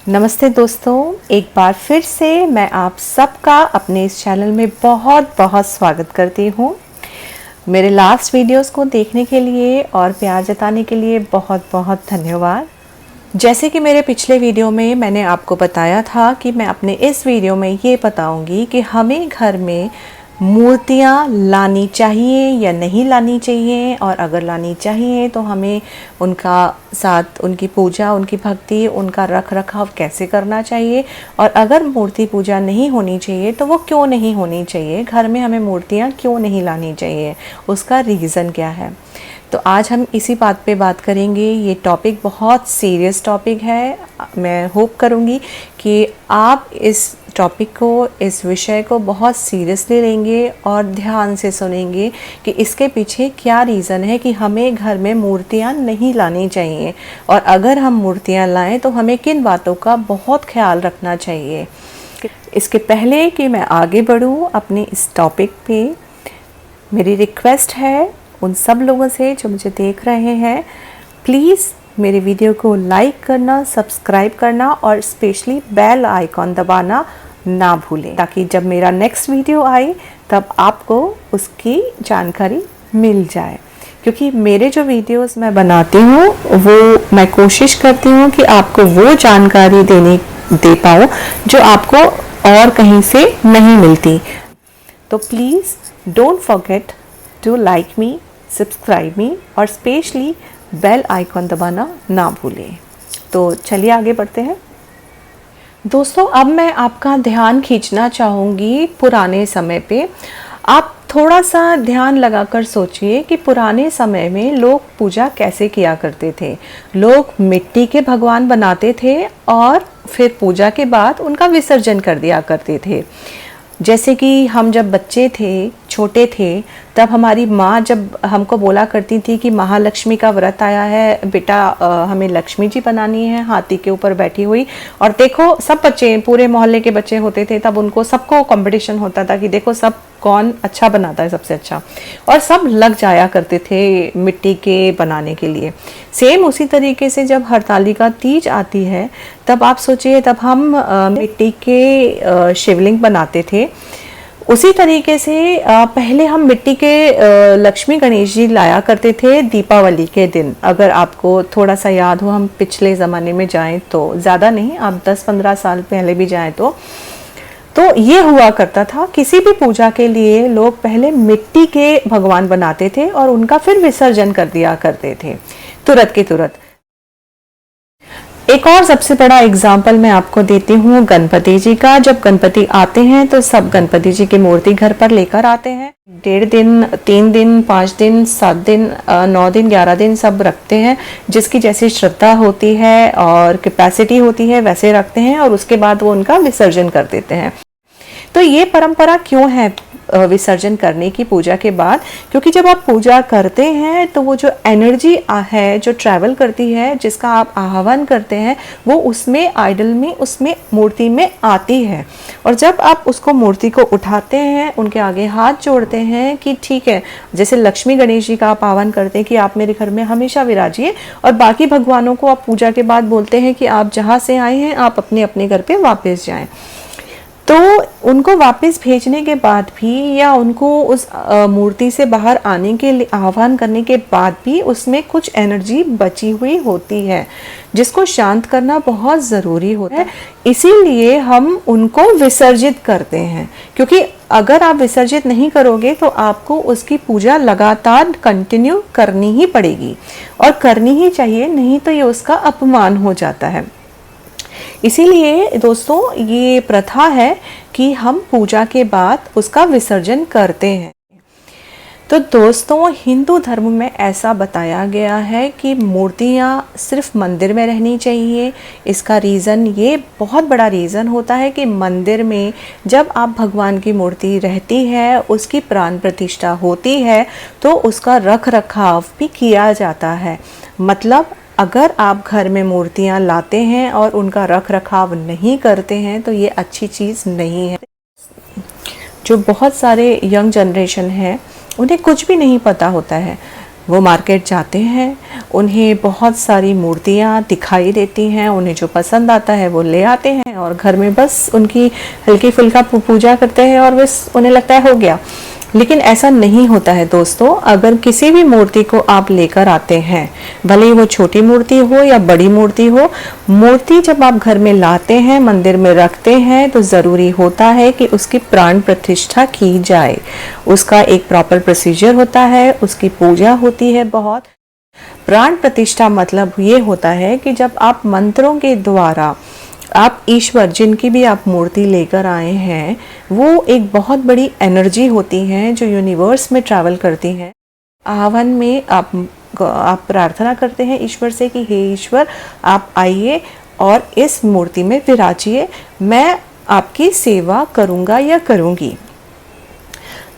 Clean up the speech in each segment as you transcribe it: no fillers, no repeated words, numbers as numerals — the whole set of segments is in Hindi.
नमस्ते दोस्तों, एक बार फिर से मैं आप सबका अपने इस चैनल में बहुत बहुत स्वागत करती हूँ। मेरे लास्ट वीडियोस को देखने के लिए और प्यार जताने के लिए बहुत बहुत धन्यवाद। जैसे कि मेरे पिछले वीडियो में मैंने आपको बताया था कि मैं अपने इस वीडियो में ये बताऊंगी कि हमें घर में मूर्तियाँ लानी चाहिए या नहीं लानी चाहिए, और अगर लानी चाहिए तो हमें उनका साथ उनकी पूजा, उनकी भक्ति, उनका रख रखाव कैसे करना चाहिए, और अगर मूर्ति पूजा नहीं होनी चाहिए तो वो क्यों नहीं होनी चाहिए, घर में हमें मूर्तियाँ क्यों नहीं लानी चाहिए, उसका रीज़न क्या है। तो आज हम इसी बात पे बात करेंगे। ये टॉपिक बहुत सीरियस टॉपिक है। मैं होप करूँगी कि आप इस टॉपिक को, इस विषय को बहुत सीरियसली लेंगे और ध्यान से सुनेंगे कि इसके पीछे क्या रीज़न है कि हमें घर में मूर्तियाँ नहीं लानी चाहिए, और अगर हम मूर्तियाँ लाएं तो हमें किन बातों का बहुत ख्याल रखना चाहिए। इसके पहले कि मैं आगे बढ़ूँ अपने इस टॉपिक पे, मेरी रिक्वेस्ट है उन सब लोगों से जो मुझे देख रहे हैं, प्लीज़ मेरे वीडियो को लाइक करना, सब्सक्राइब करना और स्पेशली बेल आइकॉन दबाना ना भूलें, ताकि जब मेरा नेक्स्ट वीडियो आए तब आपको उसकी जानकारी मिल जाए। क्योंकि मेरे जो वीडियोस मैं बनाती हूँ वो मैं कोशिश करती हूँ कि आपको वो जानकारी दे पाऊँ जो आपको और कहीं से नहीं मिलती। तो please don't forget to like me, subscribe me और स्पेशली बेल आइकॉन दबाना ना भूलें। तो चलिए आगे बढ़ते हैं। दोस्तों, अब मैं आपका ध्यान खींचना चाहूँगी पुराने समय पे। आप थोड़ा सा ध्यान लगाकर सोचिए कि पुराने समय में लोग पूजा कैसे किया करते थे। लोग मिट्टी के भगवान बनाते थे और फिर पूजा के बाद उनका विसर्जन कर दिया करते थे। जैसे कि हम जब बच्चे थे, छोटे थे, तब हमारी माँ जब हमको बोला करती थी कि महालक्ष्मी का व्रत आया है बेटा, हमें लक्ष्मी जी बनानी है हाथी के ऊपर बैठी हुई। और देखो, सब बच्चे, पूरे मोहल्ले के बच्चे होते थे तब, उनको सबको कंपटीशन होता था कि देखो सब कौन अच्छा बनाता है सबसे अच्छा, और सब लग जाया करते थे मिट्टी के बनाने के लिए। सेम उसी तरीके से जब हरतालिका तीज आती है तब आप सोचिए, तब हम मिट्टी के शिवलिंग बनाते थे। उसी तरीके से पहले हम मिट्टी के लक्ष्मी गणेश जी लाया करते थे दीपावली के दिन। अगर आपको थोड़ा सा याद हो, हम पिछले ज़माने में जाएं तो, ज़्यादा नहीं, आप 10-15 साल पहले भी जाएं तो ये हुआ करता था। किसी भी पूजा के लिए लोग पहले मिट्टी के भगवान बनाते थे और उनका फिर विसर्जन कर दिया करते थे तुरंत के तुरंत। एक और सबसे बड़ा एग्जाम्पल मैं आपको देती हूँ गणपति जी का। जब गणपति आते हैं तो सब गणपति जी की मूर्ति घर पर लेकर आते हैं। 1.5 दिन, 3 दिन, 5 दिन, 7 दिन, 9 दिन, 11 दिन सब रखते हैं। जिसकी जैसी श्रद्धा होती है और कैपेसिटी होती है वैसे रखते हैं, और उसके बाद वो उनका विसर्जन कर देते हैं। तो ये परंपरा क्यों है विसर्जन करने की पूजा के बाद? क्योंकि जब आप पूजा करते हैं तो वो जो एनर्जी है जो ट्रैवल करती है, जिसका आप आह्वान करते हैं, वो उसमें आइडल में, उसमें मूर्ति में आती है। और जब आप उसको मूर्ति को उठाते हैं, उनके आगे हाथ जोड़ते हैं कि ठीक है, जैसे लक्ष्मी गणेश जी का आप आह्वान करते हैं कि आप मेरे घर में हमेशा विराजिए, और बाकी भगवानों को आप पूजा के बाद बोलते हैं कि आप जहाँ से आए हैं आप अपने अपने घर पे वापस जाएं। तो उनको वापस भेजने के बाद भी, या उनको उस मूर्ति से बाहर आने के लिए आह्वान करने के बाद भी, उसमें कुछ एनर्जी बची हुई होती है जिसको शांत करना बहुत ज़रूरी होता है। इसीलिए हम उनको विसर्जित करते हैं, क्योंकि अगर आप विसर्जित नहीं करोगे तो आपको उसकी पूजा लगातार कंटिन्यू करनी ही पड़ेगी, और करनी ही चाहिए, नहीं तो ये उसका अपमान हो जाता है। इसीलिए दोस्तों, ये प्रथा है कि हम पूजा के बाद उसका विसर्जन करते हैं। तो दोस्तों, हिंदू धर्म में ऐसा बताया गया है कि मूर्तियाँ सिर्फ मंदिर में रहनी चाहिए। इसका रीज़न, ये बहुत बड़ा रीज़न होता है कि मंदिर में जब आप भगवान की मूर्ति रहती है, उसकी प्राण प्रतिष्ठा होती है, तो उसका रख रखाव भी किया जाता है। मतलब अगर आप घर में मूर्तियाँ लाते हैं और उनका रख रखाव नहीं करते हैं तो ये अच्छी चीज़ नहीं है। जो बहुत सारे यंग जनरेशन है, उन्हें कुछ भी नहीं पता होता है। वो मार्केट जाते हैं, उन्हें बहुत सारी मूर्तियाँ दिखाई देती हैं, उन्हें जो पसंद आता है वो ले आते हैं और घर में बस उनकी हल्की फुल्का पूजा करते हैं और बस उन्हें लगता है हो गया। लेकिन ऐसा नहीं होता है दोस्तों। अगर किसी भी मूर्ति को आप लेकर आते हैं, भले ही वो छोटी मूर्ति हो या बड़ी मूर्ति हो, मूर्ति जब आप घर में लाते हैं, मंदिर में रखते हैं, तो ज़रूरी होता है कि उसकी प्राण प्रतिष्ठा की जाए। उसका एक प्रॉपर प्रोसीजर होता है, उसकी पूजा होती है बहुत। प्राण प्रतिष्ठा मतलब ये होता है कि जब आप मंत्रों के द्वारा आप ईश्वर, जिनकी भी आप मूर्ति लेकर आए हैं, वो एक बहुत बड़ी एनर्जी होती है जो यूनिवर्स में ट्रैवल करती है। आह्वान में आप प्रार्थना करते हैं ईश्वर से कि हे ईश्वर, आप आइए और इस मूर्ति में विराजिए, मैं आपकी सेवा करूँगा या करूँगी।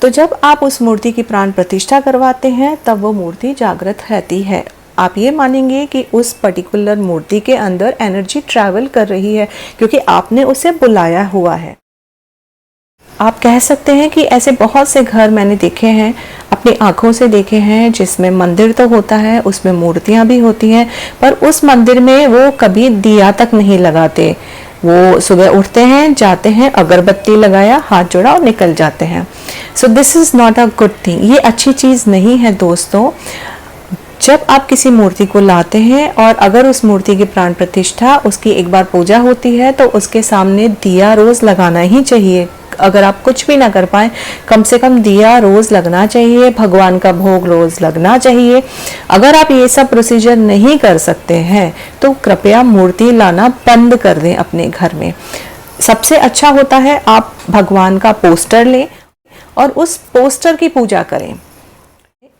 तो जब आप उस मूर्ति की प्राण प्रतिष्ठा करवाते हैं तब वो मूर्ति जागृत रहती है। आप ये मानेंगे कि उस पर्टिकुलर मूर्ति के अंदर एनर्जी ट्रैवल कर रही है क्योंकि आपने उसे बुलाया हुआ है। आप कह सकते हैं कि ऐसे बहुत से घर मैंने देखे हैं, अपनी आंखों से देखे हैं, जिसमें मंदिर तो होता है, उसमें मूर्तियां भी होती हैं, पर उस मंदिर में वो कभी दिया तक नहीं लगाते। वो सुबह उठते हैं, जाते हैं, अगरबत्ती लगाया, हाथ जोड़ा और निकल जाते हैं। So this is not a good thing. ये अच्छी चीज़ नहीं है दोस्तों। जब आप किसी मूर्ति को लाते हैं और अगर उस मूर्ति की प्राण प्रतिष्ठा, उसकी एक बार पूजा होती है, तो उसके सामने दिया रोज लगाना ही चाहिए। अगर आप कुछ भी ना कर पाए, कम से कम दिया रोज लगना चाहिए, भगवान का भोग रोज लगना चाहिए। अगर आप ये सब प्रोसीजर नहीं कर सकते हैं तो कृपया मूर्ति लाना बंद कर दें अपने घर में। सबसे अच्छा होता है आप भगवान का पोस्टर लें और उस पोस्टर की पूजा करें।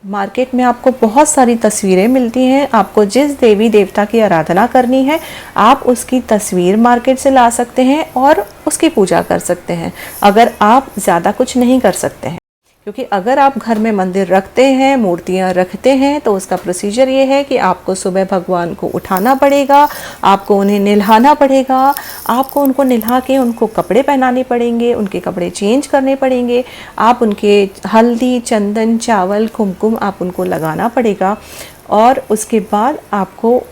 मार्केट में आपको बहुत सारी तस्वीरें मिलती हैं। आपको जिस देवी देवता की आराधना करनी है, आप उसकी तस्वीर मार्केट से ला सकते हैं और उसकी पूजा कर सकते हैं, अगर आप ज़्यादा कुछ नहीं कर सकते हैं। क्योंकि अगर आप घर में मंदिर रखते हैं, मूर्तियां रखते हैं, तो उसका प्रोसीजर ये है कि आपको सुबह भगवान को उठाना पड़ेगा, आपको उन्हें नहलाना पड़ेगा, आपको उनको नहला के उनको कपड़े पहनाने पड़ेंगे, उनके कपड़े चेंज करने पड़ेंगे, आप उनके हल्दी, चंदन, चावल, कुमकुम आप उनको लगाना पड़ेगा और उसके बाद आपको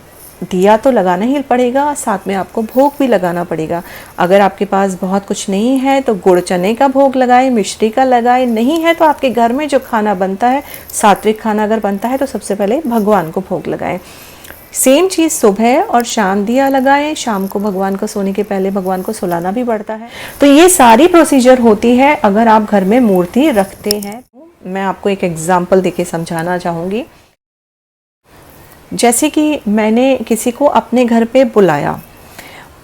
दिया तो लगाना ही पड़ेगा, साथ में आपको भोग भी लगाना पड़ेगा। अगर आपके पास बहुत कुछ नहीं है तो गुड़ चने का भोग लगाएं, मिश्री का लगाएं, नहीं है तो आपके घर में जो खाना बनता है, सात्विक खाना अगर बनता है, तो सबसे पहले भगवान को भोग लगाएं। सेम चीज़ सुबह और शाम दिया लगाएं, शाम को भगवान को सोने के पहले भगवान को सुलाना भी पड़ता है। तो ये सारी प्रोसीजर होती है अगर आप घर में मूर्ति रखते हैं। मैं आपको एक एग्जाम्पल देके समझाना चाहूँगी। जैसे कि मैंने किसी को अपने घर पे बुलाया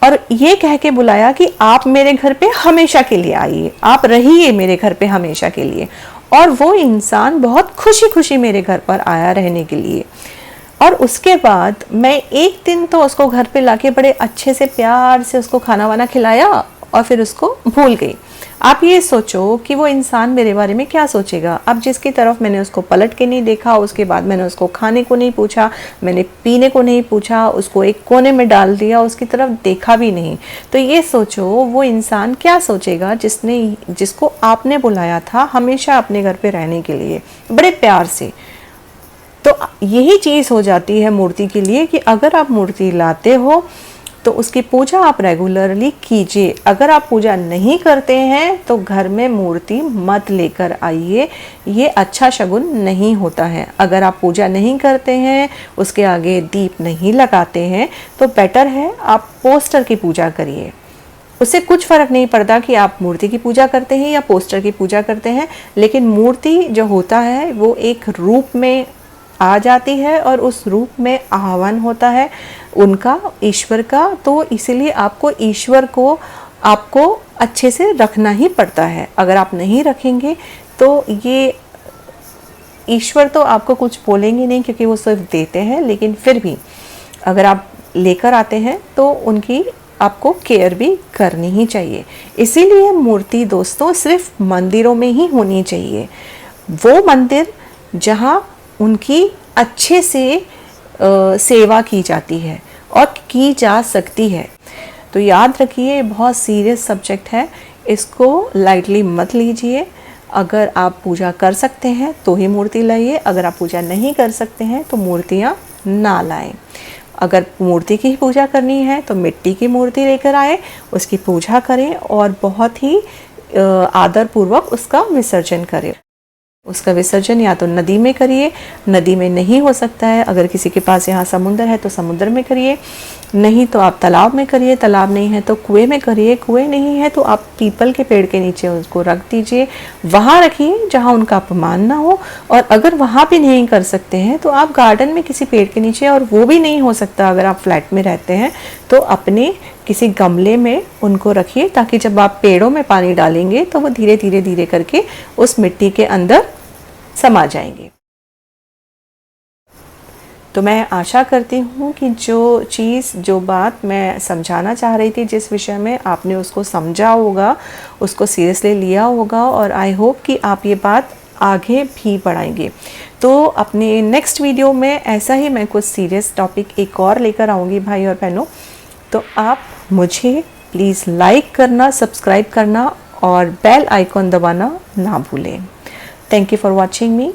और ये कह के बुलाया कि आप मेरे घर पे हमेशा के लिए आइए, आप रहिए मेरे घर पे हमेशा के लिए, और वो इंसान बहुत खुशी खुशी मेरे घर पर आया रहने के लिए। और उसके बाद मैं एक दिन तो उसको घर पे लाके बड़े अच्छे से प्यार से उसको खाना वाना खिलाया और फिर उसको भूल गई। आप ये सोचो कि वो इंसान मेरे बारे में क्या सोचेगा। अब जिसकी तरफ मैंने उसको पलट के नहीं देखा, उसके बाद मैंने उसको खाने को नहीं पूछा, मैंने पीने को नहीं पूछा, उसको एक कोने में डाल दिया, उसकी तरफ देखा भी नहीं, तो ये सोचो वो इंसान क्या सोचेगा जिसको आपने बुलाया था हमेशा अपने घर पे रहने के लिए बड़े प्यार से। तो यही चीज़ हो जाती है मूर्ति के लिए कि अगर आप मूर्ति लाते हो तो उसकी पूजा आप रेगुलरली कीजिए। अगर आप पूजा नहीं करते हैं तो घर में मूर्ति मत लेकर आइए, ये अच्छा शगुन नहीं होता है। अगर आप पूजा नहीं करते हैं, उसके आगे दीप नहीं लगाते हैं, तो बेटर है आप पोस्टर की पूजा करिए। उससे कुछ फ़र्क नहीं पड़ता कि आप मूर्ति की पूजा करते हैं या पोस्टर की पूजा करते हैं, लेकिन मूर्ति जो होता है वो एक रूप में आ जाती है और उस रूप में आह्वान होता है उनका, ईश्वर का। तो इसीलिए आपको ईश्वर को आपको अच्छे से रखना ही पड़ता है। अगर आप नहीं रखेंगे तो ये ईश्वर तो आपको कुछ बोलेंगे नहीं क्योंकि वो सिर्फ देते हैं, लेकिन फिर भी अगर आप लेकर आते हैं तो उनकी आपको केयर भी करनी ही चाहिए। इसीलिए मूर्ति दोस्तों सिर्फ मंदिरों में ही होनी चाहिए, वो मंदिर जहाँ उनकी अच्छे से सेवा की जाती है और की जा सकती है। तो याद रखिए, बहुत सीरियस सब्जेक्ट है, इसको लाइटली मत लीजिए। अगर आप पूजा कर सकते हैं तो ही मूर्ति लाइए, अगर आप पूजा नहीं कर सकते हैं तो मूर्तियाँ ना लाएं। अगर मूर्ति की पूजा करनी है तो मिट्टी की मूर्ति लेकर आए, उसकी पूजा करें और बहुत ही आदरपूर्वक उसका विसर्जन करें। उसका विसर्जन या तो नदी में करिए, नदी में नहीं हो सकता है, अगर किसी के पास यहाँ समुद्र है तो समुद्र में करिए, नहीं तो आप तालाब में करिए, तालाब नहीं है तो कुएं में करिए, कुएं नहीं है तो आप पीपल के पेड़ के नीचे उसको रख दीजिए, वहाँ रखिए जहाँ उनका अपमान ना हो। और अगर वहाँ भी नहीं कर सकते हैं तो आप गार्डन में किसी पेड़ के नीचे, और वो भी नहीं हो सकता अगर आप फ्लैट में रहते हैं तो अपने किसी गमले में उनको रखिए, ताकि जब आप पेड़ों में पानी डालेंगे तो वो धीरे धीरे धीरे करके उस मिट्टी के अंदर समा जाएंगे। तो मैं आशा करती हूँ कि जो बात मैं समझाना चाह रही थी, जिस विषय में, आपने उसको समझा होगा, उसको सीरियसली लिया होगा, और आई होप कि आप ये बात आगे भी बढ़ाएंगे। तो अपने नेक्स्ट वीडियो में ऐसा ही मैं कुछ सीरियस टॉपिक एक और लेकर आऊँगी भाई और बहनों। तो आप मुझे प्लीज़ लाइक करना, सब्सक्राइब करना और बेल आइकॉन दबाना ना भूलें। Thank you for watching me.